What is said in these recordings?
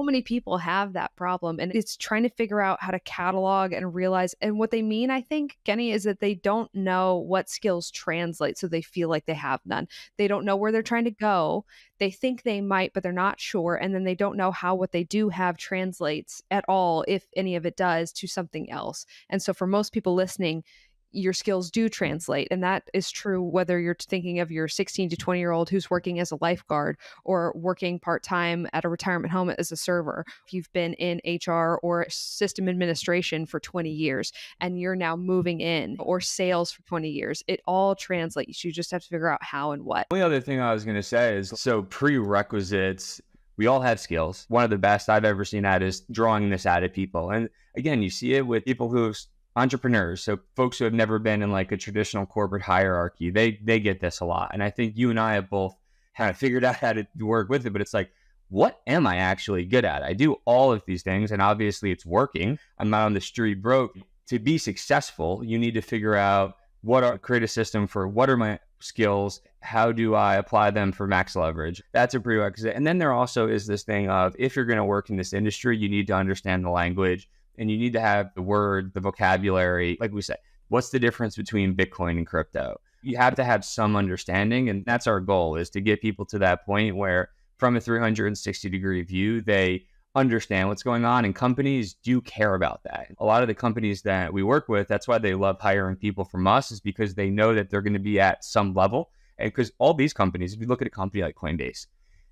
so many people have that problem, and it's trying to figure out how to catalog and realize. And what they mean, I think, Kenny, is that they don't know what skills translate. So they feel like they have none. They don't know where they're trying to go. They think they might, but they're not sure. And then they don't know how what they do have translates at all, if any of it does, to something else. And so for most people listening, your skills do translate. And that is true whether you're thinking of your 16 to 20-year-old who's working as a lifeguard or working part time at a retirement home as a server. If you've been in HR or system administration for 20 years and you're now moving in, or sales for 20 years, it all translates. You just have to figure out how and what. The only other thing I was going to say is, so prerequisites, we all have skills. One of the best I've ever seen at is drawing this out of people. And again, you see it with people who've entrepreneurs, so folks who have never been in like a traditional corporate hierarchy, they get this a lot. And I think you and I have both kind of figured out how to work with it, but it's like, what am I actually good at? I do all of these things and obviously it's working. I'm not on the street broke. To be successful, you need to figure out create a system for what are my skills, how do I apply them for max leverage? That's a prerequisite. And then there also is this thing of, if you're going to work in this industry, you need to understand the language. And you need to have the vocabulary, like we said, what's the difference between Bitcoin and crypto? You have to have some understanding. And that's our goal, is to get people to that point where from a 360-degree view, they understand what's going on. And companies do care about that. A lot of the companies that we work with, that's why they love hiring people from us, is because they know that they're going to be at some level. And because all these companies, if you look at a company like Coinbase,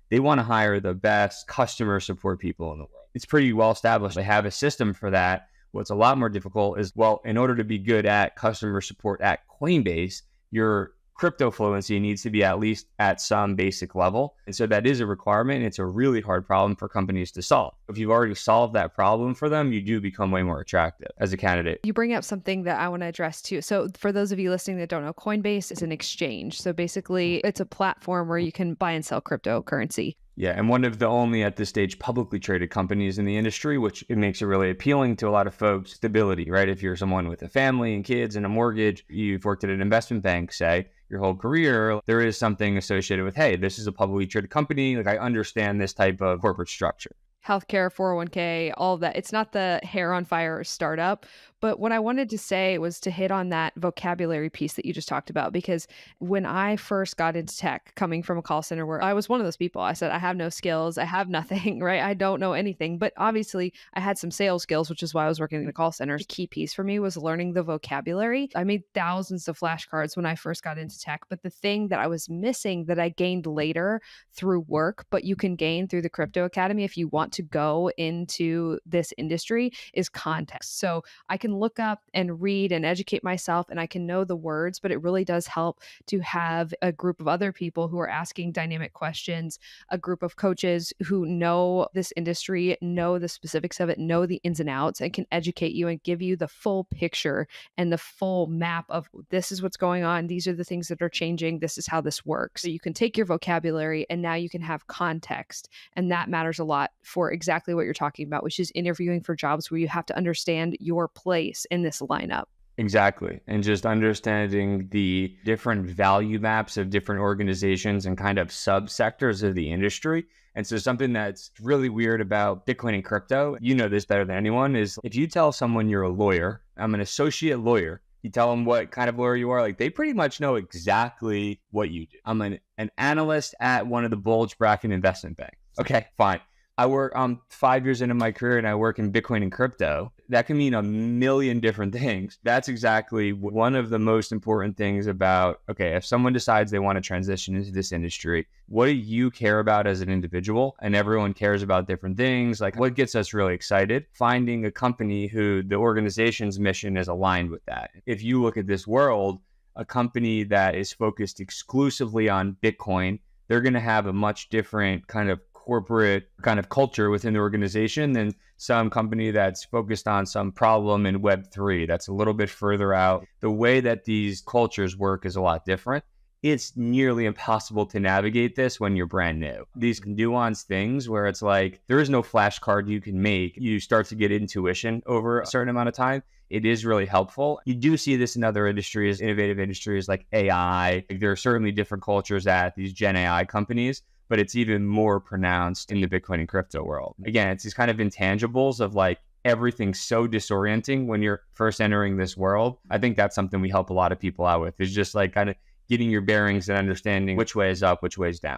they want to hire the best customer support people in the world. It's pretty well established. They have a system for that. What's a lot more difficult is, well, in order to be good at customer support at Coinbase, your crypto fluency needs to be at least at some basic level. And so that is a requirement. It's a really hard problem for companies to solve. If you've already solved that problem for them, you do become way more attractive as a candidate. You bring up something that I want to address too. So for those of you listening that don't know, Coinbase is an exchange. So basically it's a platform where you can buy and sell cryptocurrency. Yeah, and one of the only at this stage publicly traded companies in the industry, which it makes it really appealing to a lot of folks. Stability, right? If you're someone with a family and kids and a mortgage, you've worked at an investment bank, say, your whole career, there is something associated with, hey, this is a publicly traded company. Like, I understand this type of corporate structure. Healthcare, 401k, all of that. It's not the hair on fire startup. But what I wanted to say was to hit on that vocabulary piece that you just talked about, because when I first got into tech, coming from a call center where I was one of those people, I said, I have no skills, I have nothing, right? I don't know anything. But obviously I had some sales skills, which is why I was working in a call center. The key piece for me was learning the vocabulary. I made thousands of flashcards when I first got into tech, but the thing that I was missing that I gained later through work, but you can gain through the Crypto Academy if you want to go into this industry, is context. So I can look up and read and educate myself and I can know the words, but it really does help to have a group of other people who are asking dynamic questions, a group of coaches who know this industry, know the specifics of it, know the ins and outs, and can educate you and give you the full picture and the full map of, this is what's going on. These are the things that are changing. This is how this works. So you can take your vocabulary and now you can have context. And that matters a lot for exactly what you're talking about, which is interviewing for jobs where you have to understand your place in this lineup. Exactly. And just understanding the different value maps of different organizations and kind of subsectors of the industry. And so something that's really weird about Bitcoin and crypto, you know this better than anyone, is if you tell someone you're a lawyer, I'm an associate lawyer, you tell them what kind of lawyer you are, like they pretty much know exactly what you do. I'm an analyst at one of the bulge bracket investment banks. Okay, fine. I'm 5 years into my career and I work in Bitcoin and crypto. That can mean a million different things. That's exactly one of the most important things about, okay, if someone decides they want to transition into this industry, what do you care about as an individual? And everyone cares about different things. Like, what gets us really excited? Finding a company who the organization's mission is aligned with that. If you look at this world, a company that is focused exclusively on Bitcoin, they're going to have a much different kind of corporate kind of culture within the organization than some company that's focused on some problem in Web3 that's a little bit further out. The way that these cultures work is a lot different. It's nearly impossible to navigate this when you're brand new. These nuanced things where it's like, there is no flashcard you can make. You start to get intuition over a certain amount of time. It is really helpful. You do see this in other industries, innovative industries like AI. There are certainly different cultures at these Gen AI companies. but it's even more pronounced in the Bitcoin and crypto world. Again, it's these kind of intangibles of like everything's so disorienting when you're first entering this world. I think that's something we help a lot of people out with, is just like kind of getting your bearings and understanding which way is up, which way is down.